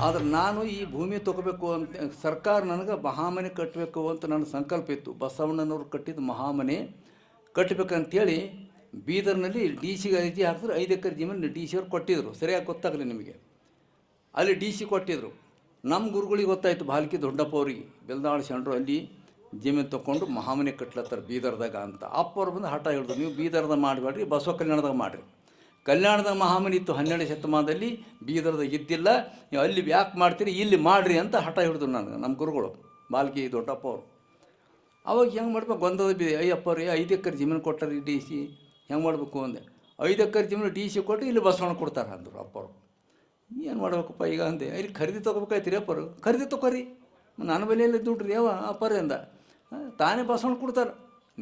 ಆದ್ರೆ ನಾನು ಈ ಭೂಮಿ ತೊಗೋಬೇಕು ಅಂತ ಸರ್ಕಾರ ನನಗೆ ಮಹಾಮನೆ ಕಟ್ಟಬೇಕು ಅಂತ ನನ್ನ ಸಂಕಲ್ಪ ಇತ್ತು. ಬಸವಣ್ಣನವ್ರು ಕಟ್ಟಿದ ಮಹಾಮನೆ ಕಟ್ಟಬೇಕಂತೇಳಿ ಬೀದರ್ನಲ್ಲಿ ಡಿ ಸಿಗೆ ಅರ್ಜಿ ಹಾಕಿದ್ರು. 5 ಎಕರೆ ಜಮೀನು ಡಿ ಸಿ ಅವ್ರು ಕೊಟ್ಟಿದ್ರು. ಸರಿಯಾಗಿ ಗೊತ್ತಾಗಲಿ ನಿಮಗೆ. ಅಲ್ಲಿ ಡಿ ಸಿ ಕೊಟ್ಟಿದ್ರು. ನಮ್ಮ ಗುರುಗಳಿಗೆ ಗೊತ್ತಾಯಿತು, ಭಾಲ್ಕಿ ದೊಡ್ಡಪ್ಪ ಅವ್ರಿಗೆ, ಬೆಲ್ದಾಳ ಶಂಡ್ರು ಅಲ್ಲಿ ಜಮೀನು ತೊಗೊಂಡು ಮಹಾಮನೆ ಕಟ್ಲತ್ತಾರೆ ಬೀದರ್ದಾಗ ಅಂತ. ಅಪ್ಪವ್ರು ಬಂದು ಹಠ ಹಿಡಿದ್ರು, ನೀವು ಬೀದರ್ದಾಗ ಮಾಡಬೇಡ್ರಿ, ಬಸವ ಕಲ್ಯಾಣದಾಗ ಮಾಡಿರಿ. ಕಲ್ಯಾಣದ ಮಹಾಮನೆ ಇತ್ತು 12ನೇ ಶತಮಾನದಲ್ಲಿ, ಬೀದರ್ದಾಗ ಇದ್ದಿಲ್ಲ, ನೀವು ಅಲ್ಲಿ ಯಾಕೆ ಮಾಡ್ತೀರಿ, ಇಲ್ಲಿ ಮಾಡಿರಿ ಅಂತ ಹಠ ಹಿಡಿದ್ರು ನನಗೆ ನಮ್ಮ ಗುರುಗಳು ಭಾಲ್ಕಿ ದೊಡ್ಡಪ್ಪ ಅವರು. ಅವಾಗ ಹೆಂಗೆ ಮಾಡ್ಬೇಕು ಗೊಂದದ ಬಿ ಅಯ್ಯಪ್ಪ ರೀ 5 ಎಕರೆ ಜಮೀನು ಕೊಟ್ಟಾರೆ ಡಿ ಸಿ, ಹೆಂಗೆ ಮಾಡಬೇಕು ಅಂದೆ. 5 ಎಕರೆ ಜಮೀನು ಡಿ ಸಿ ಕೊಟ್ಟು ಇಲ್ಲಿ ಬಸವಣ್ಣ ಕೊಡ್ತಾರೆ ಅಂದರು ಅಪ್ಪರು. ಏನು ಮಾಡ್ಬೇಕಪ್ಪ ಈಗ ಅಂದೆ. ಇಲ್ಲಿ ಖರೀದಿ ತೊಗೋಬೇಕಾಯ್ತು ಅಪ್ಪರು. ಖರೀದಿ ತೊಗೊರಿ, ನನ್ನ ಬೆಲೆಯಲ್ಲಿ ದುಡ್ಡು ಯಾವ ಅಪ್ಪರೇ ಅಂದ. ತಾನೇ ಬಸವಣ್ಣ ಕೊಡ್ತಾರೆ.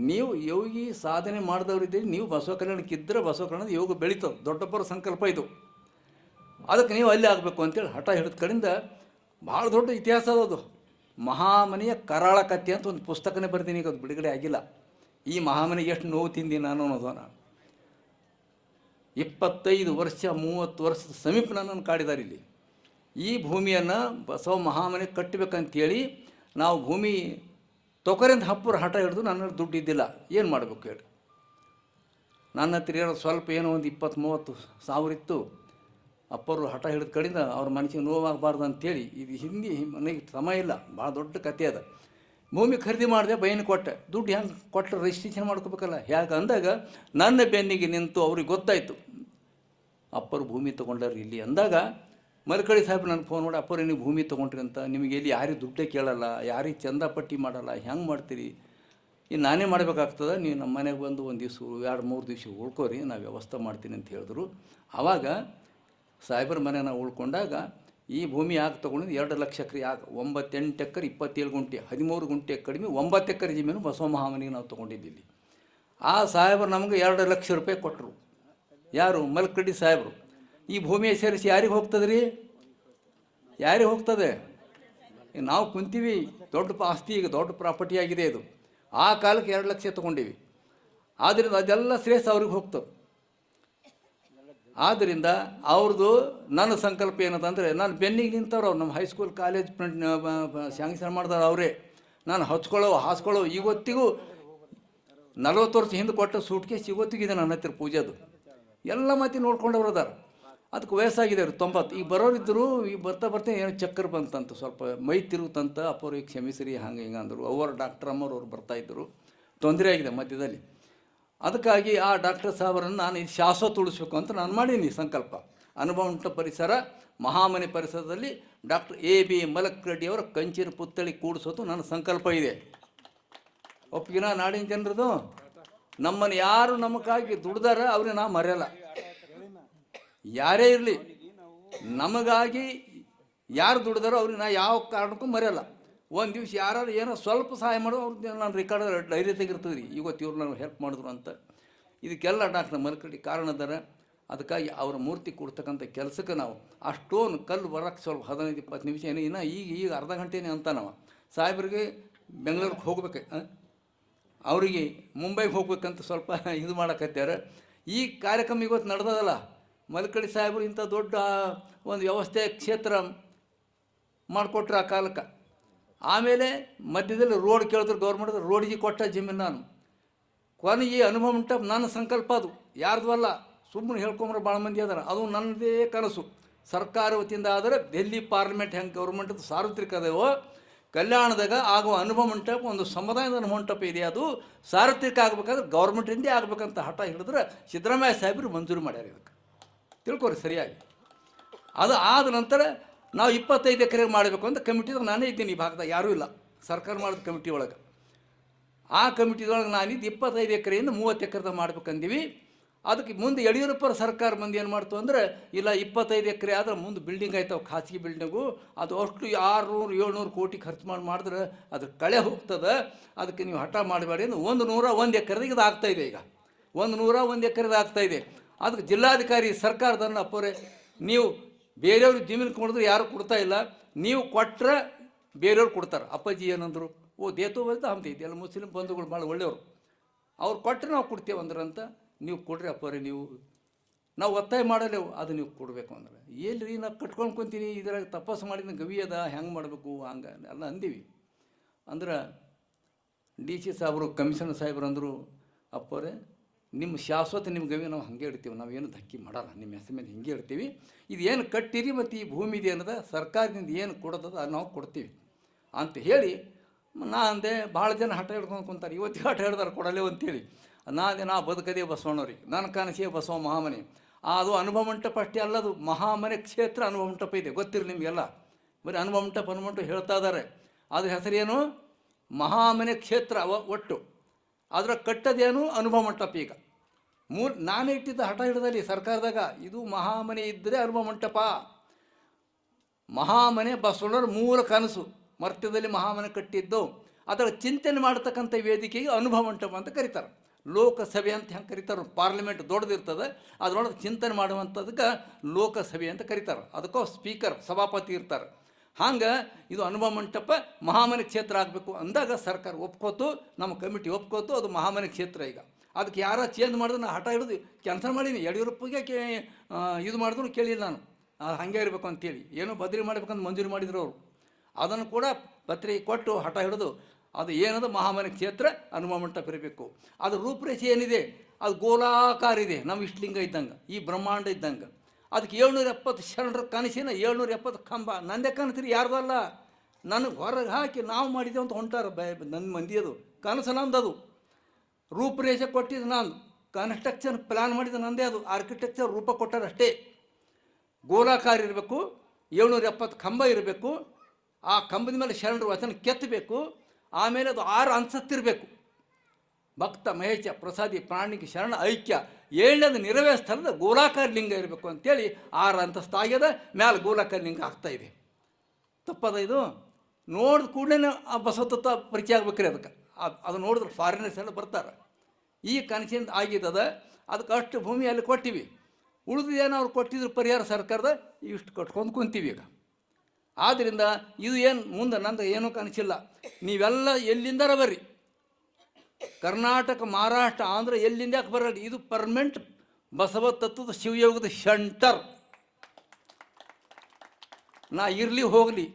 ನೀವು ಯೋಗಿ ಸಾಧನೆ ಮಾಡಿದವರಿದ್ದೀರಿ, ನೀವು ಬಸವ ಕಲ್ಯಾಣಕ್ಕಿದ್ದರೆ ಬಸವ ಕಲ್ಯಾಣದ ಯೋಗ ಬೆಳೀತದೆ. ದೊಡ್ಡಪ್ಪರ ಸಂಕಲ್ಪ ಇದು. ಅದಕ್ಕೆ ನೀವು ಅಲ್ಲಿ ಆಗಬೇಕು ಅಂತೇಳಿ ಹಠ ಹಿಡಿದ ಕಡೆಯಿಂದ ಭಾಳ ದೊಡ್ಡ ಇತಿಹಾಸ ಅದು. ಮಹಾಮನೆಯ ಕರಾಳ ಕಥೆ ಅಂತ ಒಂದು ಪುಸ್ತಕನೇ ಬರ್ತೀನಿ, ಈಗ ಅದು ಬಿಡುಗಡೆ ಆಗಿಲ್ಲ. ಈ ಮಹಾಮನೆಗೆ ಎಷ್ಟು ನೋವು ತಿಂದಿ ನಾನು ಅನ್ನೋದು. ನಾನು 25 ವರ್ಷ 30 ವರ್ಷದ ಸಮೀಪ ನನ್ನನ್ನು ಕಾಡಿದ್ದಾರೆ ಇಲ್ಲಿ. ಈ ಭೂಮಿಯನ್ನು ಬಸವ ಮಹಾಮನೆ ಕಟ್ಟಬೇಕಂತೇಳಿ ನಾವು ಭೂಮಿ ತೊಕರಿಂದ ಹಪ್ಪರ ಹಠ ಹಿಡಿದು ನನ್ನ ದುಡ್ಡು ಇದ್ದಿಲ್ಲ. ಏನು ಮಾಡಬೇಕು ಹೇಳಿ. ನನ್ನ ಹತ್ರ ಇರೋದು ಸ್ವಲ್ಪ ಏನೋ ಒಂದು 20-30 ಸಾವಿರ ಇತ್ತು. ಅಪ್ಪರು ಹಠ ಹಿಡಿದ ಕಡೆಯಿಂದ ಅವ್ರ ಮನಸ್ಸಿಗೆ ನೋವಾಗಬಾರ್ದು ಅಂಥೇಳಿ, ಇದು ಹಿಂದಿ ನನಗೆ ಸಮಯ ಇಲ್ಲ, ಭಾಳ ದೊಡ್ಡ ಕಥೆ ಅದ. ಭೂಮಿ ಖರೀದಿ ಮಾಡಿದೆ, ಬೈನ್ ಕೊಟ್ಟೆ. ದುಡ್ಡು ಹೆಂಗೆ ಕೊಟ್ಟರೆ ರಿಜಿಸ್ಟ್ರೇಷನ್ ಮಾಡ್ಕೋಬೇಕಲ್ಲ. ಹೇಗೆ ಅಂದಾಗ ನನ್ನ ಬೆನ್ನಿಗೆ ನಿಂತು ಅವ್ರಿಗೆ ಗೊತ್ತಾಯಿತು ಅಪ್ಪರು ಭೂಮಿ ತೊಗೊಂಡಾರ ಇಲ್ಲಿ ಅಂದಾಗ, ಮಲ್ಕಳಿ ಸಾಹೇಬ್ ನನಗೆ ಫೋನ್ ಮಾಡಿ, ಅಪ್ಪರು ನೀವು ಭೂಮಿ ತೊಗೊಂಡ್ರಿ ಅಂತ, ನಿಮಗೆ ಎಲ್ಲಿ ಯಾರಿಗೆ ದುಡ್ಡೇ ಕೇಳಲ್ಲ, ಯಾರಿಗೆ ಚಂದಾಪಟ್ಟಿ ಮಾಡಲ್ಲ, ಹೆಂಗೆ ಮಾಡ್ತೀರಿ, ಇನ್ನು ನಾನೇ ಮಾಡಬೇಕಾಗ್ತದೆ, ನೀವು ನಮ್ಮ ಮನೆಗೆ ಬಂದು ಒಂದು ದಿವ್ಸ 2-3 ದಿವಸ ಉಳ್ಕೋರಿ, ನಾವು ವ್ಯವಸ್ಥೆ ಮಾಡ್ತೀನಿ ಅಂತ ಹೇಳಿದ್ರು. ಆವಾಗ ಸಾಹೇಬ್ರ ಮನೆ ನಾವು ಉಳ್ಕೊಂಡಾಗ ಈ ಭೂಮಿ ಯಾಕೆ ತೊಗೊಂಡು 2 ಲಕ್ಷ ಎಕರೆ, ಯಾಕೆ 9-8 ಎಕರೆ 27 ಗುಂಟೆ, 13 ಗುಂಟೆ ಕಡಿಮೆ 9 ಎಕರೆ ಜಮೀನು ಬಸವ ಮಹಾಮನಿಗೆ ನಾವು ತೊಗೊಂಡಿದ್ದಿಲ್ಲಿ. ಆ ಸಾಹೇಬರು ನಮಗೆ 2 ಲಕ್ಷ ರೂಪಾಯಿ ಕೊಟ್ಟರು. ಯಾರು? ಮಲ್ಕಡಿ ಸಾಹೇಬರು. ಈ ಭೂಮಿಯ ಸೇರಿಸಿ ಯಾರಿಗೆ ಹೋಗ್ತದೆ ರೀ? ಯಾರಿಗೆ ಹೋಗ್ತದೆ? ನಾವು ಕುಂತೀವಿ, ದೊಡ್ಡ ಆಸ್ತಿ, ಈಗ ದೊಡ್ಡ ಪ್ರಾಪರ್ಟಿ ಆಗಿದೆ ಇದು. ಆ ಕಾಲಕ್ಕೆ 2 ಲಕ್ಷ ತೊಗೊಂಡೀವಿ. ಆದ್ದರಿಂದ ಅದೆಲ್ಲ ಶ್ರೇಷ್ಠ ಅವ್ರಿಗೆ ಹೋಗ್ತದೆ. ಆದ್ದರಿಂದ ಅವ್ರದ್ದು ನನ್ನ ಸಂಕಲ್ಪ ಏನಂತಂದರೆ, ನಾನು ಬೆನ್ನಿಗೆ ನಿಂತವ್ರು ಅವ್ರು, ನಮ್ಮ ಹೈಸ್ಕೂಲ್ ಕಾಲೇಜ್ ಶಾಂಕ್ಷನ್ ಮಾಡಿದವ್ರು ಅವರೇ. ನಾನು ಹಾಸ್ಕೊಳ್ಳೋ ಇವತ್ತಿಗೂ 40 ವರ್ಷ ಹಿಂದೆ ಕೊಟ್ಟ ಸೂಟ್ಕೇಸ್ ಇವತ್ತಿಗಿದೆ ನನ್ನ ಹತ್ತಿರ ಪೂಜೆದು. ಎಲ್ಲ ಮಾತಿ ನೋಡ್ಕೊಂಡವ್ರು ಅದಾರ. ಅದಕ್ಕೆ ವಯಸ್ಸಾಗಿದೆ ಅವ್ರು 90. ಈಗ ಬರೋರಿದ್ದರು, ಈಗ ಬರ್ತಾ ಏನೋ ಚಕ್ಕರ್ ಬಂತಂತ, ಸ್ವಲ್ಪ ಮೈ ತಿರುಗುತ್ತಂತ. ಅಪ್ಪವ್ರಿಗೆ ಕ್ಷಮಿಸಿರಿ ಹಂಗೆ ಹಿಂಗೆ ಅಂದರು. ಅವರು ಡಾಕ್ಟರ್ ಅಮ್ಮವ್ರು ಬರ್ತಾಯಿದ್ದರು. ತೊಂದರೆ ಆಗಿದೆ ಮಧ್ಯದಲ್ಲಿ. ಅದಕ್ಕಾಗಿ ಆ ಡಾಕ್ಟರ್ ಸಾಹೇಬರನ್ನು ನಾನು ಇದು ಶಾಶ್ವತ ಉಳಿಸ್ಬೇಕು ಅಂತ ನಾನು ಮಾಡೀನಿ ಸಂಕಲ್ಪ. ಅನುಭವ ಪರಿಸರ ಮಹಾಮನೆ ಪರಿಸರದಲ್ಲಿ ಡಾಕ್ಟರ್ AB ಮಲಕ್ ರೆಡ್ಡಿಯವರ ಕಂಚಿನ ಪುತ್ಥಳಿ ಕೂಡಿಸೋದು ನನ್ನ ಸಂಕಲ್ಪ ಇದೆ. ಒಪ್ಪಿಗಿನ ನಾಡಿನ ಜನರದು. ನಮ್ಮನ್ನು ಯಾರು ನಮಗಾಗಿ ದುಡ್ದಾರ ಅವ್ರಿಗೆ ನಾವು ಮರೆಯಲ್ಲ. ಯಾರೇ ಇರಲಿ, ನಮಗಾಗಿ ಯಾರು ದುಡ್ದಾರೋ ಅವ್ರಿಗೆ ನಾ ಯಾವ ಕಾರಣಕ್ಕೂ ಮರೆಯಲ್ಲ. ಒಂದು ದಿವ್ಸ ಯಾರು ಏನೋ ಸ್ವಲ್ಪ ಸಹಾಯ ಮಾಡೋ ಅವ್ರಿಗೆ ನಾನು ರೆಕಾರ್ಡ್ ಡೈರಿ ತೆಗಿರ್ತದೆ ರೀ, ಇವತ್ತು ಇವ್ರು ನನಗೆ ಹೆಲ್ಪ್ ಮಾಡಿದ್ರು ಅಂತ. ಇದಕ್ಕೆಲ್ಲ ಡಾಕ್ಟರ್ ಮಲ್ಕಡಿ ಕಾರಣದಾರ. ಅದಕ್ಕಾಗಿ ಅವರ ಮೂರ್ತಿ ಕೊಡ್ತಕ್ಕಂಥ ಕೆಲಸಕ್ಕೆ ನಾವು ಆ ಸ್ಟೋನ್ ಕಲ್ಲು ಬರೋಕ್ಕೆ ಸ್ವಲ್ಪ 15-20 ನಿಮಿಷ ಏನು, ಇನ್ನು ಈಗ ಅರ್ಧ ಗಂಟೆನೇ ಅಂತ ನಾವು ಸಾಹೇಬ್ರಿಗೆ ಬೆಂಗಳೂರಿಗೆ ಹೋಗ್ಬೇಕು, ಅವರಿಗೆ ಮುಂಬೈಗೆ ಹೋಗ್ಬೇಕಂತ ಸ್ವಲ್ಪ ಇದು ಮಾಡಕತ್ಯಾರ. ಈ ಕಾರ್ಯಕ್ರಮ ಇವತ್ತು ನಡೆದದಲ್ಲ, ಮಲ್ಕಡಿ ಸಾಹೇಬರು ಇಂಥ ದೊಡ್ಡ ಒಂದು ವ್ಯವಸ್ಥೆ ಕ್ಷೇತ್ರ ಮಾಡಿಕೊಟ್ರು ಆ ಕಾಲಕ್ಕೆ. ಆಮೇಲೆ ಮಧ್ಯದಲ್ಲಿ ರೋಡ್ ಕೇಳಿದ್ರು, ಗೌರ್ಮೆಂಟ್ ರೋಡಿಗೆ ಕೊಟ್ಟ ಜಮೀನು ನಾನು. ಕೊನೆಗೆ ಅನುಭವ ಮಂಟಪ ನನ್ನ ಸಂಕಲ್ಪ, ಅದು ಯಾರ್ದು ಅಲ್ಲ, ಸುಮ್ಮನೆ ಹೇಳ್ಕೊಂಬರು ಭಾಳ ಮಂದಿ ಅದಾರ. ಅದು ನನ್ನದೇ ಕನಸು. ಸರ್ಕಾರ ವತಿಯಿಂದ ಆದರೆ ಡೆಲ್ಲಿ ಪಾರ್ಲಿಮೆಂಟ್ ಹೆಂಗೆ ಗೌರ್ಮೆಂಟದ್ದು ಸಾರ್ವತ್ರಿಕ ಅದೇವೋ, ಕಲ್ಯಾಣದಾಗ ಆಗುವ ಅನುಭವ ಮಂಟಪ ಒಂದು ಸಮುದಾಯದ ಅನುಭವ ಮಂಟಪ ಇದೆ. ಅದು ಸಾರ್ವತ್ರಿಕ ಆಗಬೇಕಾದ್ರೆ ಗೌರ್ಮೆಂಟಿಂದೇ ಆಗಬೇಕಂತ ಹಠ ಹಿಡಿದ್ರೆ ಸಿದ್ದರಾಮಯ್ಯ ಸಾಹೇಬರು ಮಂಜೂರು ಮಾಡ್ಯಾರ. ಇದಕ್ಕೆ ತಿಳ್ಕೊರಿ ಸರಿಯಾಗಿ. ಅದು ಆದ ನಂತರ ನಾವು 25 ಎಕರೆ ಮಾಡಬೇಕು ಅಂತ ಕಮಿಟಿದಾಗ ನಾನೇ ಇದ್ದೀನಿ. ಈ ಭಾಗದಾಗ ಯಾರೂ ಇಲ್ಲ, ಸರ್ಕಾರ ಮಾಡಿದ ಕಮಿಟಿ ಒಳಗೆ. ಆ ಕಮಿಟಿದೊಳಗೆ ನಾನಿದ್ದು 25 ಎಕರೆಯಿಂದ 30 ಎಕರೆದಾಗ ಮಾಡ್ಬೇಕಂದೀವಿ. ಅದಕ್ಕೆ ಮುಂದೆ ಯಡಿಯೂರಪ್ಪರ ಸರ್ಕಾರ ಮಂದಿ ಏನು ಮಾಡ್ತು ಅಂದರೆ, ಇಲ್ಲ 25 ಎಕರೆ ಆದರೆ ಮುಂದೆ ಬಿಲ್ಡಿಂಗ್ ಆಯ್ತಾವೆ, ಖಾಸಗಿ ಬಿಲ್ಡಿಂಗು, ಅದು ಅಷ್ಟು 600-700 ಕೋಟಿ ಖರ್ಚು ಮಾಡಿದ್ರೆ ಅದು ಕಳೆ ಹೋಗ್ತದೆ. ಅದಕ್ಕೆ ನೀವು ಹಠ ಮಾಡಬೇಡಿ ಅಂತ 101 ಎಕರೆದಾಗ ಇದು ಆಗ್ತಾಯಿದೆ. ಈಗ 101 ಎಕರೆದಾಗ ಆಗ್ತಾಯಿದೆ. ಅದಕ್ಕೆ ಜಿಲ್ಲಾಧಿಕಾರಿ ಸರ್ಕಾರದನ್ನು, ಅಪ್ಪರೇ ನೀವು ಬೇರೆಯವ್ರಿಗೆ ಜಮೀನು ಕೊಡಿದ್ರೆ ಯಾರು ಕೊಡ್ತಾ ಇಲ್ಲ, ನೀವು ಕೊಟ್ಟರೆ ಬೇರೆಯವ್ರು ಕೊಡ್ತಾರೆ. ಅಪ್ಪಾಜಿ ಏನಂದರು, ದೇತೋ ಬಂದು ಹಮ್ತೈತಿ, ಎಲ್ಲ ಮುಸ್ಲಿಂ ಬಂಧುಗಳು ಭಾಳ ಒಳ್ಳೆಯವರು, ಅವ್ರು ಕೊಟ್ಟರೆ ನಾವು ಕೊಡ್ತೇವೆ ಅಂದ್ರಂತ. ನೀವು ಕೊಡ್ರಿ ಅಪ್ಪರೇ, ನೀವು ನಾವು ಒತ್ತಾಯ ಮಾಡಲೇವು, ಅದು ನೀವು ಕೊಡಬೇಕು ಅಂದ್ರೆ ಎಲ್ಲಿ ರೀ ನಾವು ಕಟ್ಕೊಂಡು ಕುಂತೀನಿ, ಇದ್ರಾಗ ತಪಸ್ಸು ಮಾಡಿದ ಗವಿ ಅದ, ಹೆಂಗೆ ಮಾಡಬೇಕು ಹಂಗೆ ಎಲ್ಲ ಅಂದೀವಿ. ಅಂದ್ರೆ ಡಿ ಸಿ ಸಾಹೇಬರು, ಕಮಿಷನರ್ ಸಾಹೇಬ್ರು ಅಂದರು, ಅಪ್ಪರೇ ನಿಮ್ಮ ಶಾಶ್ವತ ನಿಮ್ಮ ಗವಿ ನಾವು ಹಾಗೆ ಇಡ್ತೀವಿ, ನಾವೇನು ಧಕ್ಕಿ ಮಾಡಲ್ಲ, ನಿಮ್ಮ ಹೆಸರು ಮೇಲೆ ಹಿಂಗೆ ಇಡ್ತೀವಿ. ಇದು ಏನು ಕಟ್ಟಿರಿ ಮತ್ತು ಈ ಭೂಮಿ ಇದೆ ಅನ್ನೋದು ಸರ್ಕಾರದಿಂದ ಏನು ಕೊಡೋದದ ಅದು ನಾವು ಕೊಡ್ತೀವಿ ಅಂತ ಹೇಳಿ ನಾ ಅಂದೆ. ಭಾಳ ಜನ ಹಠ ಹಿಡ್ಕೊಂಡು ಕುಂತಾರೆ, ಇವತ್ತಿಗೆ ಹಠ ಹಿಡ್ದಾರೆ ಕೊಡಲೇ ಅಂತೇಳಿ. ನಾ ಬದುಕದೇ ಬಸವಣ್ಣವ್ರಿಗೆ, ನನ್ನ ಕನಸೇ ಬಸವ ಮಹಾಮನೆ. ಅದು ಅನುಭವ ಮಂಟಪ ಅಷ್ಟೇ ಅಲ್ಲದು, ಮಹಾಮನೆ ಕ್ಷೇತ್ರ ಅನುಭವ ಮಂಟಪ ಇದೆ, ಗೊತ್ತಿರಿ ನಿಮಗೆಲ್ಲ. ಬರೀ ಅನುಭವ ಮಂಟಪ ಹೇಳ್ತಾ ಇದ್ದಾರೆ. ಅದ್ರ ಹೆಸರೇನು? ಮಹಾಮನೆ ಕ್ಷೇತ್ರ ಒಟ್ಟು. ಅದರ ಕಟ್ಟದೇನು ಅನುಭವ ಮಂಟಪ. ಈಗ ನಾನೇ ಇಟ್ಟಿದ್ದ ಹಠ ಹಿಡ್ದಲ್ಲಿ ಸರ್ಕಾರದಾಗ, ಇದು ಮಹಾಮನೆ ಇದ್ದರೆ ಅನುಭವ ಮಂಟಪ. ಮಹಾಮನೆ ಬಸವಣ್ಣವ್ರ ಮೂಲ ಕನಸು, ಮರ್ತ್ಯದಲ್ಲಿ ಮಹಾಮನೆ ಕಟ್ಟಿದ್ದು. ಅದರ ಚಿಂತನೆ ಮಾಡತಕ್ಕಂಥ ವೇದಿಕೆಗೆ ಅನುಭವ ಮಂಟಪ ಅಂತ ಕರೀತಾರೆ. ಲೋಕಸಭೆ ಅಂತ ಹೆಂಗೆ ಕರೀತಾರೆ, ಪಾರ್ಲಿಮೆಂಟ್ ದೊಡ್ಡದಿರ್ತದೆ, ಅದರೊಳಗೆ ಚಿಂತನೆ ಮಾಡುವಂಥದಕ್ಕೆ ಲೋಕಸಭೆ ಅಂತ ಕರೀತಾರೆ. ಅದಕ್ಕೂ ಸ್ಪೀಕರ್, ಸಭಾಪತಿ ಇರ್ತಾರೆ. ಹಂಗೆ ಇದು ಅನುಭವ ಮಂಟಪ ಮಹಾಮನೆ ಕ್ಷೇತ್ರ ಆಗಬೇಕು ಅಂದಾಗ ಸರ್ಕಾರ ಒಪ್ಕೋತು, ನಮ್ಮ ಕಮಿಟಿ ಒಪ್ಕೋತು, ಅದು ಮಹಾಮನೆ ಕ್ಷೇತ್ರ. ಈಗ ಅದಕ್ಕೆ ಯಾರ ಚೇಂಜ್ ಮಾಡಿದ್ರೆ ನಾನು ಹಠ ಹಿಡಿದು ಕ್ಯಾನ್ಸಲ್ ಮಾಡೀನಿ. ಯಡಿಯೂರಪ್ಪಗೆ ಇದು ಮಾಡಿದ್ರು ಕೇಳಿಲ್ಲ ನಾನು, ಹಾಗೆ ಇರಬೇಕು ಅಂತೇಳಿ. ಏನೋ ಬದಲಿ ಮಾಡ್ಬೇಕಂತ ಮಂಜೂರು ಮಾಡಿದ್ರು ಅವರು. ಅದನ್ನು ಕೂಡ ಪತ್ರಿಕೆ ಕೊಟ್ಟು ಹಠ ಹಿಡಿದು ಅದು ಏನದು ಮಹಾಮನೆ ಕ್ಷೇತ್ರ ಅನುಭವ ಮಂಟಪ ಇರಬೇಕು. ಅದು ರೂಪರೇಷೆ ಏನಿದೆ ಅದು ಗೋಲಾಕಾರ ಇದೆ, ನಮ್ಮ ಇಷ್ಟಲಿಂಗ ಇದ್ದಂಗೆ, ಈ ಬ್ರಹ್ಮಾಂಡ ಇದ್ದಂಗೆ. ಅದಕ್ಕೆ 770 ಶರಣರ ಕನಸಿನ 770 ಕಂಬ. ನಂದೇ ಕನಸ್ರಿ, ಯಾರ್ದಲ್ಲ. ನನಗೆ ಹೊರಗೆ ಹಾಕಿ ನಾವು ಮಾಡಿದ್ದೇವೆ ಅಂತ ಹೊಂಟಾರ ನನ್ನ ಮಂದಿ. ಅದು ಕನಸು ನಂದದು, ರೂಪರೇಷೆ ಕೊಟ್ಟಿದ್ದು ನಾನು, ಕನ್ಸ್ಟ್ರಕ್ಷನ್ ಪ್ಲ್ಯಾನ್ ಮಾಡಿದ್ದು ನಂದೇ. ಅದು ಆರ್ಕಿಟೆಕ್ಚರ್ ರೂಪ ಕೊಟ್ಟಾರೆ ಅಷ್ಟೇ. ಗೋಲಾಕಾರ ಇರಬೇಕು, 770 ಕಂಬ ಇರಬೇಕು, ಆ ಕಂಬದ ಮೇಲೆ ಶರಣರು ವಚನ ಕೆತ್ತಬೇಕು. ಆಮೇಲೆ ಅದು 6 ಅಂತಸ್ತಿರಬೇಕು. ಭಕ್ತ ಮಹೇಶ ಪ್ರಸಾದಿ ಪ್ರಾಣಿಗೆ ಶರಣ ಐಕ್ಯ. 7ನೇದು ನಿರವೇ ಸ್ಥಳದ ಗೋಲಾಕಾರ ಲಿಂಗ ಇರಬೇಕು ಅಂತೇಳಿ 6 ಅಂತಸ್ತು ಆಗ್ಯದ. ಮ್ಯಾಲೆ ಗೋಲಾಕಾರ ಲಿಂಗ ಆಗ್ತಾಯಿದೆ. ತಪ್ಪದ ಇದು? ನೋಡಿದ ಕೂಡಲೇ ಆ ಬಸವತತ್ವ ಪರಿಚಯ ಆಗ್ಬೇಕ್ರಿ. ಅದು ನೋಡಿದ್ರೆ ಫಾರಿನರ್ಸ್ ಎಲ್ಲ ಬರ್ತಾರೆ. ಈ ಕನಸಿಂದ ಆಗಿದ್ದದ. ಅದಕ್ಕೆ ಅಷ್ಟು ಭೂಮಿ ಅಲ್ಲಿ ಕೊಟ್ಟಿವಿ. ಉಳಿದೇನೋ ಅವ್ರು ಕೊಟ್ಟಿದ್ರು ಪರಿಹಾರ ಸರ್ಕಾರದ, ಇಷ್ಟು ಕಟ್ಕೊಂಡು ಕುಂತೀವಿ ಈಗ. ಆದ್ದರಿಂದ ಇದು ಏನು ಮುಂದೆ ನಂದು ಏನೂ ಕನಸಿಲ್ಲ. ನೀವೆಲ್ಲ ಎಲ್ಲಿಂದಾರ ಬರ್ರಿ, ಕರ್ನಾಟಕ, ಮಹಾರಾಷ್ಟ್ರ, ಆಂಧ್ರ, ಎಲ್ಲಿಂದ ಯಾಕೆ ಬರಲ್ಲ. ಇದು ಪರ್ಮನೆಂಟ್ ಬಸವ ತತ್ವದ ಶಿವಯೋಗದ ಸೆಂಟರ್. ನಾ ಇರಲಿ ಹೋಗಲಿ,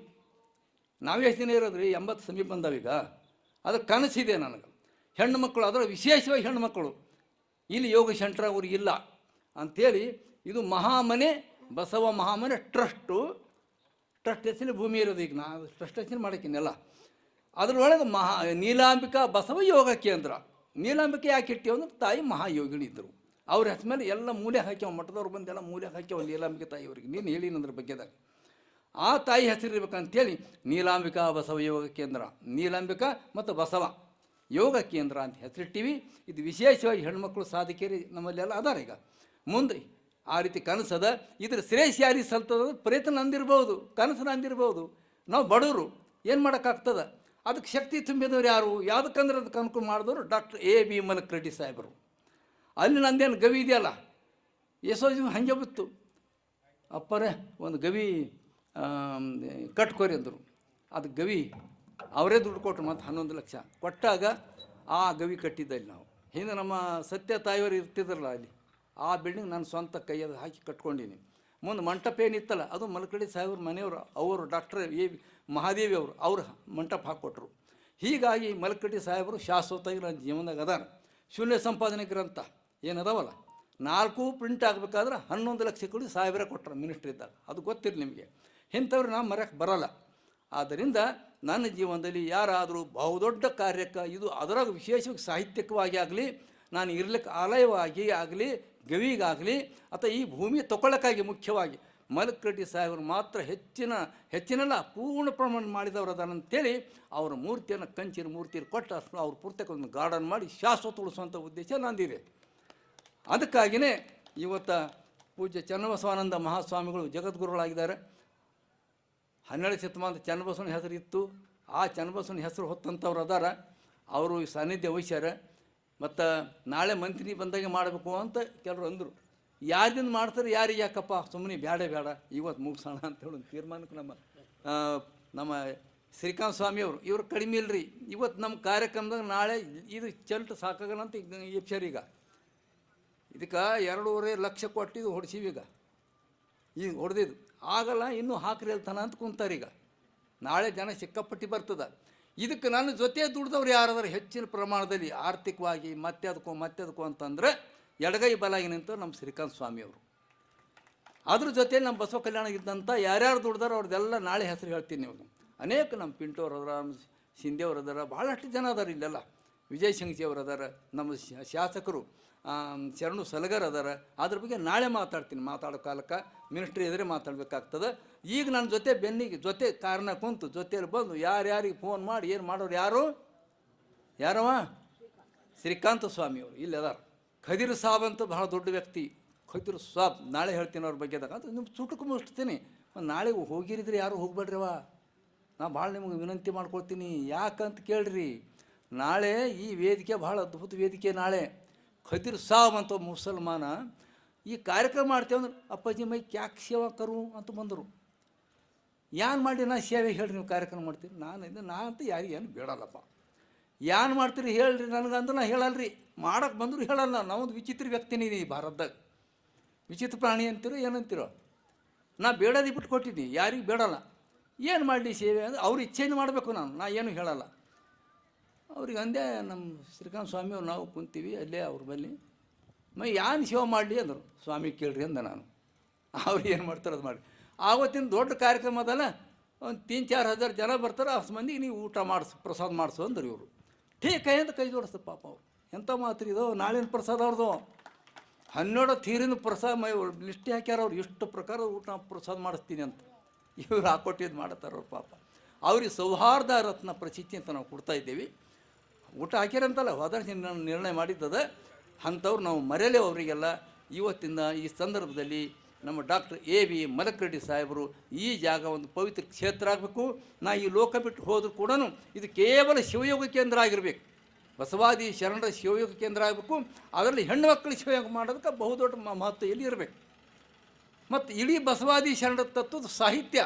ನಾವೇ ಎಷ್ಟು ದಿನ ಇರೋದ್ರಿ, 80 ಸಮೀಪ ಬಂದಾವೀಗ. ಅದಕ್ಕೆ ಕನಸಿದೆ ನನಗೆ. ಹೆಣ್ಣು ಮಕ್ಕಳು, ಅದರ ವಿಶೇಷವಾಗಿ ಹೆಣ್ಣು ಮಕ್ಕಳು ಇಲ್ಲಿ ಯೋಗ ಸೆಂಟರ್ ಅವ್ರಿಗೆ ಇಲ್ಲ ಅಂಥೇಳಿ ಇದು ಮಹಾಮನೆ ಬಸವ ಮಹಾಮನೆ ಟ್ರಸ್ಟ್ ಹೆಸರು ಭೂಮಿ ಇರೋದು. ಈಗ ನಾ ಟ್ರಸ್ಟ್ ಹೆಸರು ಮಾಡೋಕ್ಕಿನ್ನೆಲ್ಲ ಅದರೊಳಗೆ ನೀಲಾಂಬಿಕಾ ಬಸವ ಯೋಗ ಕೇಂದ್ರ. ನೀಲಾಂಬಿಕೆ ಯಾಕೆ ಇಟ್ಟಿವಿ ಅಂದ್ರೆ ತಾಯಿ ಮಹಾಯೋಗಿಣಿದ್ದರು. ಅವ್ರ ಹೆಸರು ಮೇಲೆ ಎಲ್ಲ ಮೂಲೆ ಹಾಕ್ಯಾವ, ಮಠದವ್ರು ಬಂದೆಲ್ಲ ಮೂಲೆ ಹಾಕ್ಯಾವ ನೀಲಾಂಬಿಕೆ ತಾಯಿಯವ್ರಿಗೆ. ನೀನು ಹೇಳಿನಂದ್ರ ಬಗ್ಗೆದಾಗ ಆ ತಾಯಿ ಹೆಸರು ಇರ್ಬೇಕಂತೇಳಿ ನೀಲಾಂಬಿಕಾ ಬಸವ ಯೋಗ ಕೇಂದ್ರ, ನೀಲಾಂಬಿಕಾ ಮತ್ತು ಬಸವ ಯೋಗ ಕೇಂದ್ರ ಅಂತ ಹೆಸರಿಟ್ಟಿವಿ. ಇದು ವಿಶೇಷವಾಗಿ ಹೆಣ್ಮಕ್ಳು ಸಾಧಕೇರಿ ನಮ್ಮಲ್ಲೆಲ್ಲ ಅದಾರ. ಈಗ ಮುಂದೆ ಆ ರೀತಿ ಕನಸದ. ಇದ್ರ ಶ್ರೇಷ್ಠ ಯಾರಿಗೆ ಸಲ್ತದ ಪ್ರಯತ್ನ ನಂದಿರ್ಬೋದು, ಕನಸು ನಂದಿರ್ಬೋದು. ನಾವು ಬಡವರು ಏನು ಮಾಡೋಕ್ಕಾಗ್ತದೆ. ಅದಕ್ಕೆ ಶಕ್ತಿ ತುಂಬಿದವ್ರು ಯಾರು? ಯಾವುದಕ್ಕಂದ್ರೆ ಅದಕ್ಕೆ ಅನುಕೂಲ ಮಾಡಿದವರು ಡಾಕ್ಟರ್ A.B. ಮಲಕ್ ರೆಡ್ಡಿ ಸಾಹೇಬರು. ಅಲ್ಲಿ ನಂದೇನು ಗವಿ ಇದೆಯಲ್ಲ, ಯಶೋಜಿ ಹಾಗೆ ಬಿತ್ತು. ಅಪ್ಪರೇ ಒಂದು ಗವಿ ಕಟ್ಕೋರಿ ಅಂದರು. ಅದು ಗವಿ ಅವರೇ ದುಡ್ಡು ಕೊಟ್ಟರು, ಮತ್ತು 11 ಲಕ್ಷ ಕೊಟ್ಟಾಗ ಆ ಗವಿ ಕಟ್ಟಿದ್ದಲ್ಲಿ ನಾವು. ಹಿಂದೆ ನಮ್ಮ ಸತ್ಯ ತಾಯಿಯವರು ಇರ್ತಿದ್ರಲ್ಲ ಅಲ್ಲಿ, ಆ ಬಿಲ್ಡಿಂಗ್ ನಾನು ಸ್ವಂತ ಕೈಯಲ್ಲಿ ಹಾಕಿ ಕಟ್ಕೊಂಡಿನಿ. ಮುಂದೆ ಮಂಟಪ ಏನಿತ್ತಲ್ಲ ಅದು ಮಲಕಡಿ ಸಾಹೇಬ್ರ ಮನೆಯವರು, ಅವರು ಡಾಕ್ಟರ್ A.B. ಮಹಾದೇವಿ ಅವರು ಮಂಟಪ ಹಾಕ್ಕೊಟ್ರು. ಹೀಗಾಗಿ ಮಲಕಡಿ ಸಾಹೇಬರು ಶಾಶ್ವತವಾಗಿ ನನ್ನ ಜೀವನದಾಗ ಅದಾರ. ಶೂನ್ಯ ಸಂಪಾದನೆ ಗ್ರಂಥ ಏನದಾವಲ್ಲ 4 ಪ್ರಿಂಟ್ ಆಗಬೇಕಾದ್ರೆ 11 ಲಕ್ಷ ಕೊಡಿ ಸಾಹೇಬರೇ ಕೊಟ್ಟರು ಮಿನಿಸ್ಟ್ರಿ ಇದ್ದಾಗ. ಅದು ಗೊತ್ತಿರಲಿ ನಿಮಗೆ. ಇಂಥವ್ರು ನಾವು ಮರೆಯೋಕ್ಕೆ ಬರೋಲ್ಲ. ಆದ್ದರಿಂದ ನನ್ನ ಜೀವನದಲ್ಲಿ ಯಾರಾದರೂ ಬಹುದೊಡ್ಡ ಕಾರ್ಯಕ್ಕೆ ಇದು ಅದರಾಗ ವಿಶೇಷವಾಗಿ ಸಾಹಿತ್ಯಿಕವಾಗಿ ಆಗಲಿ, ನಾನು ಇರ್ಲಿಕ್ಕೆ ಆಲಯವಾಗಿ ಆಗಲಿ, ಗವಿಗಾಗಲಿ ಅಥವಾ ಈ ಭೂಮಿ ತಗೊಳ್ಳೋಕ್ಕಾಗಿ ಮುಖ್ಯವಾಗಿ ಮಲಕ್ ರೆಡ್ಡಿ ಸಾಹೇಬರು ಮಾತ್ರ ಹೆಚ್ಚಿನಲ್ಲ ಪೂರ್ಣ ಪ್ರಮಾಣ ಮಾಡಿದವರು ಅದಾರಂತೇಳಿ ಅವರ ಮೂರ್ತಿಯನ್ನು ಕಂಚಿನ ಮೂರ್ತಿಯನ್ನು ಕೊಟ್ಟು ಅವ್ರ ಪುಸ್ತಕ ಒಂದು ಗಾರ್ಡನ್ ಮಾಡಿ ಶಾಶ್ವತ ಉಳಿಸುವಂಥ ಉದ್ದೇಶ ನಂದಿದೆ. ಅದಕ್ಕಾಗಿಯೇ ಇವತ್ತು ಪೂಜ್ಯ ಚನ್ನಬಸವಾನಂದ ಮಹಾಸ್ವಾಮಿಗಳು ಜಗದ್ಗುರುಗಳಾಗಿದ್ದಾರೆ. 12ನೇ ಶತಮಾನದ ಚನ್ನಬಸವನ ಹೆಸರು ಇತ್ತು. ಆ ಚನ್ನಬಸವನ ಹೆಸರು ಹೊತ್ತಂಥವ್ರು ಅದಾರ. ಅವರು ಸಾನ್ನಿಧ್ಯ ವಹಿಸ್ಯಾರ. ಮತ್ತು ನಾಳೆ ಮಂತ್ರಿ ಬಂದಾಗೆ ಮಾಡಬೇಕು ಅಂತ ಕೆಲವರು ಅಂದರು. ಯಾರಿಂದ ಮಾಡ್ತಾರೆ, ಯಾರಿಗೆ ಯಾಕಪ್ಪ, ಸುಮ್ಮನೆ ಬೇಡ ಇವತ್ತು ಮುಗಿಸೋಣ ಅಂತೇಳಿ ಒಂದು ತೀರ್ಮಾನಕ್ಕೆ ನಮ್ಮ ಶ್ರೀಕಾಂತ್ ಸ್ವಾಮಿಯವರು ಇವರು ಕಡಿಮೆ ಇಲ್ಲರಿ. ಇವತ್ತು ನಮ್ಮ ಕಾರ್ಯಕ್ರಮದಾಗ ನಾಳೆ ಇದು ಚಲ್ಟ್ ಸಾಕಾಗಲ್ಲ ಅಂತ ಎಪ್ಸರ್. ಈಗ ಇದಕ್ಕೆ 2.5 ಲಕ್ಷ ಕೊಟ್ಟಿದ್ದು ಹೊಡ್ಸೀವಿ ಈಗ ಹೊಡೆದಿದ್ದು ಆಗಲ್ಲ, ಇನ್ನೂ ಹಾಕ್ರಿ ಹೇಳ್ತಾನ ಅಂತ ಕುಂತಾರೀಗ. ನಾಳೆ ಜನ ಸಿಕ್ಕಾಪಟ್ಟಿ ಬರ್ತದೆ. ಇದಕ್ಕೆ ನನ್ನ ಜೊತೆ ದುಡ್ದವ್ರು ಯಾರಾದ್ರೂ ಹೆಚ್ಚಿನ ಪ್ರಮಾಣದಲ್ಲಿ ಆರ್ಥಿಕವಾಗಿ ಮತ್ತೆದಕ್ಕೂ ಅಂತಂದರೆ ಎಡಗೈ ಬಲಾಗಿ ನಿಂತು ನಮ್ಮ ಶ್ರೀಕಾಂತ್ ಸ್ವಾಮಿಯವರು. ಅದ್ರ ಜೊತೆ ನಮ್ಮ ಬಸವ ಕಲ್ಯಾಣ ಇದ್ದಂಥ ಯಾರ್ಯಾರು ದುಡ್ದಾರೋ ಅವ್ರದ್ದೆಲ್ಲ ನಾಳೆ ಹೆಸರು ಹೇಳ್ತೀನಿ ನೀವು. ಅನೇಕ ನಮ್ಮ ಪಿಂಟೋರು ಅದಾರ, ಶಿಂದೇವ್ರು ಅದಾರ, ಭಾಳಷ್ಟು ಜನ ಅದಾರ ಇಲ್ಲೆಲ್ಲ. ವಿಜಯ್ ಸಿಂಗ್ಸಿ ಅವರು ಅದಾರ, ನಮ್ಮ ಶಾಸಕರು ಶರಣು ಸಲಗರ್ ಅದಾರ. ಅದ್ರ ಬಗ್ಗೆ ನಾಳೆ ಮಾತಾಡ್ತೀನಿ. ಮಾತಾಡೋ ಕಾಲಕ್ಕೆ ಮಿನಿಸ್ಟ್ರಿ ಎದುರೇ ಮಾತಾಡ್ಬೇಕಾಗ್ತದೆ. ಈಗ ನನ್ನ ಜೊತೆ ಜೊತೆ ಕಾರಣ ಕುಂತು ಜೊತೆಯಲ್ಲಿ ಬಂದು ಯಾರ್ಯಾರಿಗೆ ಫೋನ್ ಮಾಡಿ ಏನು ಮಾಡೋರು ಯಾರವ ಶ್ರೀಕಾಂತ ಸ್ವಾಮಿಯವರು ಇಲ್ಲಿ ಅದಾರ. ಖದೀರ್ ಸಾಬ್ ಅಂತ ಭಾಳ ದೊಡ್ಡ ವ್ಯಕ್ತಿ. ಖದೀರ್ ಸಾಬ್ ನಾಳೆ ಹೇಳ್ತೀನಿ ಅವ್ರ ಬಗ್ಗೆದಾಗ. ಅದು ನಿಮ್ಮ ಚುಟುಕು ಮುಗಿಸ್ತೀನಿ. ನಾಳೆ ಹೋಗಿರಿದ್ರೆ ಯಾರು ಹೋಗ್ಬೇಡ್ರಿವ. ನಾ ಭಾಳ ನಿಮಗೆ ವಿನಂತಿ ಮಾಡ್ಕೊಳ್ತೀನಿ. ಯಾಕಂತ ಕೇಳ್ರಿ, ನಾಳೆ ಈ ವೇದಿಕೆ ಭಾಳ ಅದ್ಭುತ ವೇದಿಕೆ. ನಾಳೆ ಖದೀರ್ ಸಾಬ್ ಅಂತ ಮುಸಲ್ಮಾನ ಈ ಕಾರ್ಯಕ್ರಮ ಮಾಡ್ತೇವೆ ಅಂದ್ರೆ ಅಪ್ಪಾಜಿ ಮೈ ಕ್ಯಾಕ್ ಸೇವಾ ಕರು ಅಂತ ಬಂದರು. ಏನು ಮಾಡಿ ನಾ ಸೇವೆ ಹೇಳ್ರಿ, ನೀವು ಕಾರ್ಯಕ್ರಮ ಮಾಡ್ತೀರಿ. ನಾ ಅಂತ ಯಾರಿಗೆ ಏನು ಬೇಡಲ್ಲಪ್ಪ. ಏನು ಮಾಡ್ತೀರಿ ಹೇಳ್ರಿ ನನಗಂದ್ರೆ ನಾ ಹೇಳಲ್ರಿ. ಮಾಡೋಕ್ಕೆ ಬಂದರೂ ಹೇಳಲ್ಲ. ನಾವೊಂದು ವಿಚಿತ್ರ ವ್ಯಕ್ತಿನಿ ಈ ಭಾರತದಾಗ. ವಿಚಿತ್ರ ಪ್ರಾಣಿ ಅಂತೀರೋ ಏನಂತೀರೋ. ನಾ ಬೇಡದಿ ಬಿಟ್ಟು ಕೊಟ್ಟಿದ್ದೀನಿ, ಯಾರಿಗೆ ಬೇಡಲ್ಲ. ಏನು ಮಾಡಲಿ ಸೇವೆ ಅಂದರೆ ಅವ್ರ ಇಚ್ಛೆಯನ್ನು ಮಾಡಬೇಕು. ನಾ ಏನು ಹೇಳಲ್ಲ. ಅವ್ರಿಗೆ ಅಂದೆ ನಮ್ಮ ಶ್ರೀಕಾಂತ್ ಸ್ವಾಮಿಯವ್ರು ನಾವು ಕುಂತೀವಿ ಅಲ್ಲೇ ಅವ್ರ ಬಲ್ಲಿ. ಏನು ಸೇವೆ ಮಾಡಲಿ ಅಂದರು. ಸ್ವಾಮಿ ಕೇಳ್ರಿ ಅಂದ ನಾನು. ಅವ್ರು ಏನು ಮಾಡ್ತಾರೆ ಅದು ಮಾಡಿ. ಆವತ್ತಿನ ದೊಡ್ಡ ಕಾರ್ಯಕ್ರಮ ಅದಲ್ಲ, ಒಂದು 3-4 ಹಜಾರ್ ಜನ ಬರ್ತಾರೆ. ಅಷ್ಟು ಮಂದಿಗೆ ನೀವು ಊಟ ಪ್ರಸಾದ ಮಾಡಿಸು ಅಂದರು ಇವರು. ಠೀಕ್ ಅಂತ ಕೈ ಜೋಡಿಸ್ತು ಪಾಪ ಅವರು. ಎಂಥ ಮಾತ್ರ ಇದು. ನಾಳಿನ ಪ್ರಸಾದ ಅವ್ರದ್ದು 12 ತೀರಿನ ಪ್ರಸಾದ ಲಿಸ್ಟಿ ಹಾಕ್ಯಾರ ಅವ್ರು. ಎಷ್ಟು ಪ್ರಕಾರ ಊಟ ಪ್ರಸಾದ ಮಾಡಿಸ್ತೀನಿ ಅಂತ ಇವ್ರು ಹಾಕೊಟ್ಟಿದ್ದು ಮಾಡತ್ತಾರ ಅವ್ರು ಪಾಪ. ಅವ್ರಿಗೆ ಸೌಹಾರ್ದ ರತ್ನ ಪ್ರಶಸ್ತಿ ಅಂತ ನಾವು ಕೊಡ್ತಾ ಇದ್ದೀವಿ. ಊಟ ಹಾಕ್ಯಾರಂತಲ್ಲ ಹೋದ ನಿರ್ಣಯ ಮಾಡಿದ್ದದ. ಅಂಥವ್ರು ನಾವು ಮರೆಯಲೇ ಅವರಿಗೆಲ್ಲ. ಇವತ್ತಿಂದ ಈ ಸಂದರ್ಭದಲ್ಲಿ ನಮ್ಮ ಡಾಕ್ಟರ್ A.V. ಮಲಕ್ರೆಡ್ಡಿ ಸಾಹೇಬರು ಈ ಜಾಗ ಒಂದು ಪವಿತ್ರ ಕ್ಷೇತ್ರ ಆಗಬೇಕು. ನಾ ಈ ಲೋಕ ಬಿಟ್ಟು ಹೋದರೂ ಕೂಡ ಇದು ಕೇವಲ ಶಿವಯೋಗ ಕೇಂದ್ರ ಆಗಿರಬೇಕು. ಬಸವಾದಿ ಶರಣರ ಶಿವಯೋಗ ಕೇಂದ್ರ ಆಗಬೇಕು. ಅದರಲ್ಲಿ ಹೆಣ್ಣು ಮಕ್ಕಳು ಶಿವಯೋಗ ಮಾಡೋದಕ್ಕೆ ಬಹುದೊಡ್ಡ ಮಹತ್ವ ಎಲ್ಲಿ ಇರಬೇಕು. ಮತ್ತು ಇಡೀ ಬಸವಾದಿ ಶರಣರ ತತ್ವದ ಸಾಹಿತ್ಯ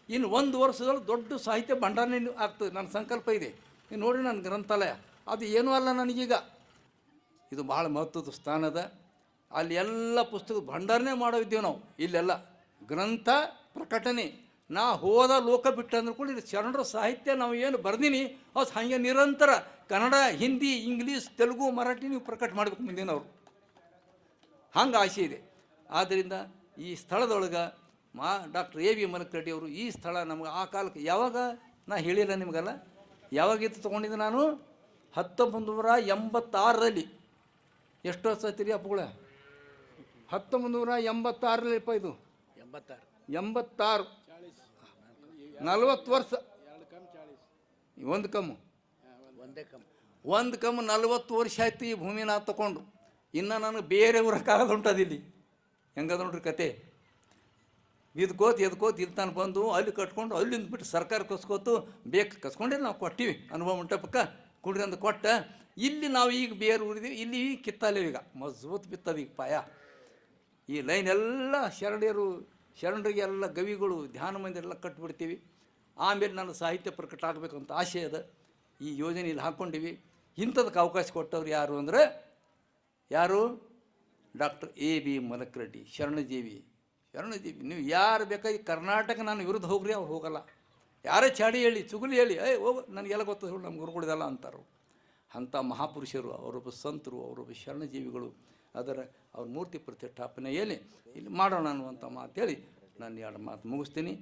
ಇನ್ನು 1 ವರ್ಷದಲ್ಲಿ ದೊಡ್ಡ ಸಾಹಿತ್ಯ ಭಂಡಾರ ಆಗ್ತದೆ. ನನ್ನ ಸಂಕಲ್ಪ ಇದೆ. ನೀವು ನೋಡಿ ನನ್ನ ಗ್ರಂಥಾಲಯ ಅದು ಏನೂ ಅಲ್ಲ ನನಗೀಗ. ಇದು ಭಾಳ ಮಹತ್ವದ ಸ್ಥಾನದ. ಅಲ್ಲಿ ಎಲ್ಲ ಪುಸ್ತಕದ ಭಂಡಾರನೇ ಮಾಡೋವಿದ್ದೇವೆ ನಾವು. ಇಲ್ಲೆಲ್ಲ ಗ್ರಂಥ ಪ್ರಕಟಣೆ. ನಾ ಹೋದ ಲೋಕ ಬಿಟ್ಟು ಅಂದ್ರೂ ಕೂಡ ಇದು ಶರಣರ ಸಾಹಿತ್ಯ ನಾವು ಏನು ಬರ್ದೀನಿ ಅದು ಹಾಗೆ ನಿರಂತರ ಕನ್ನಡ, ಹಿಂದಿ, ಇಂಗ್ಲೀಷ್, ತೆಲುಗು, ಮರಾಠಿ ನೀವು ಪ್ರಕಟ ಮಾಡಬೇಕು ಮುಂದಿನವರು. ಹಂಗೆ ಆಸೆ ಇದೆ. ಆದ್ದರಿಂದ ಈ ಸ್ಥಳದೊಳಗೆ ಡಾಕ್ಟರ್ A.V. ಮಲಕ್ರೆಡ್ಡಿ ಅವರು ಈ ಸ್ಥಳ ನಮಗೆ ಆ ಕಾಲಕ್ಕೆ ಯಾವಾಗ ನಾ ಹೇಳಿಲ್ಲ ನಿಮಗೆಲ್ಲ. ಯಾವಾಗಿತ್ತು ತೊಗೊಂಡಿದ್ದೆ ನಾನು 1986ರಲ್ಲಿ. ಎಷ್ಟು ವರ್ಷ ಆಯ್ತು ರೀ ಅಪ್ಪಗಳ? 1986ರಲ್ಲಿಪ್ಪ. ಇದು 86 40 ವರ್ಷ. ಒಂದು ಕಮ್ಮು 40 ವರ್ಷ ಆಯ್ತು ಈ ಭೂಮಿನ ತಗೊಂಡು. ಇನ್ನು ನನಗೆ ಬೇರೆ ಊರಕ್ಕಾಗದು ಉಂಟದಿಲ್ಲಿ. ಹೆಂಗದ ನೋಡ್ರಿ ಕತೆ. ಎದ್ಕೋತ ಇಲ್ಲಿ ತಾನು ಬಂದು ಅಲ್ಲಿ ಕಟ್ಕೊಂಡು ಅಲ್ಲಿಂದ ಬಿಟ್ಟು ಸರ್ಕಾರ ಕಸ್ಕೋತು ಬೇಕು ಕಸ್ಕೊಂಡೇ ನಾವು ಕೊಟ್ಟಿವಿ. ಅನುಭವ ಮಂಟಪಕ್ಕೆ ಕುಡ್ರಿ ಅಂತ ಕೊಟ್ಟ. ಇಲ್ಲಿ ನಾವು ಈಗ ಬೇರೆ ಊರಿದ್ದೀವಿ. ಇಲ್ಲಿ ಕಿತ್ತಲೇವಿ. ಈಗ ಮಜಬೂತ್ ಬಿತ್ತದ ಈಗ ಪಾಯ. ಈ ಲೈನ್ ಎಲ್ಲ ಶರಣರಿಗೆಲ್ಲ ಗವಿಗಳು, ಧ್ಯಾನ ಮಂದಿರೆಲ್ಲ ಕಟ್ಟಿಬಿಡ್ತೀವಿ. ಆಮೇಲೆ ನನ್ನ ಸಾಹಿತ್ಯ ಪ್ರಕಟ ಆಗಬೇಕು ಅಂತ ಆಸೆ ಅದ. ಈ ಯೋಜನೆಯಲ್ಲಿ ಹಾಕ್ಕೊಂಡಿವಿ. ಇಂಥದಕ್ಕೆ ಅವಕಾಶ ಕೊಟ್ಟವ್ರು ಯಾರು ಅಂದರೆ ಡಾಕ್ಟರ್ A.V. ಮಲಕ್ರೆಡ್ಡಿ. ಶರಣಜೀವಿ. ನೀವು ಯಾರು ಬೇಕಾಗಿ ಕರ್ನಾಟಕ ನಾನು ವಿರುದ್ಧ ಹೋಗ್ರಿ, ಅವ್ರು ಹೋಗಲ್ಲ. ಯಾರೇ ಚಾಡಿ ಹೇಳಿ ಚುಗುಲಿ ಹೇಳಿ ಹೋಗು ನನಗೆಲ್ಲ ಗೊತ್ತದ ನಮ್ಮ ಗುರುಗಳಿದಲ್ಲ ಅಂತಾರೆ. ಅಂಥ ಮಹಾಪುರುಷರು, ಅವರೊಬ್ಬ ಸಂತರು, ಅವರೊಬ್ಬ ಶರಣಜೀವಿಗಳು. ಅವ್ರ ಮೂರ್ತಿ ಪ್ರತಿಷ್ಠಾಪನೆಯಲ್ಲಿ ಇಲ್ಲಿ ಮಾಡೋಣ ಅನ್ನುವಂಥ ಮಾತು ಹೇಳಿ ನಾನು 2 ಮಾತು ಮುಗಿಸ್ತೀನಿ.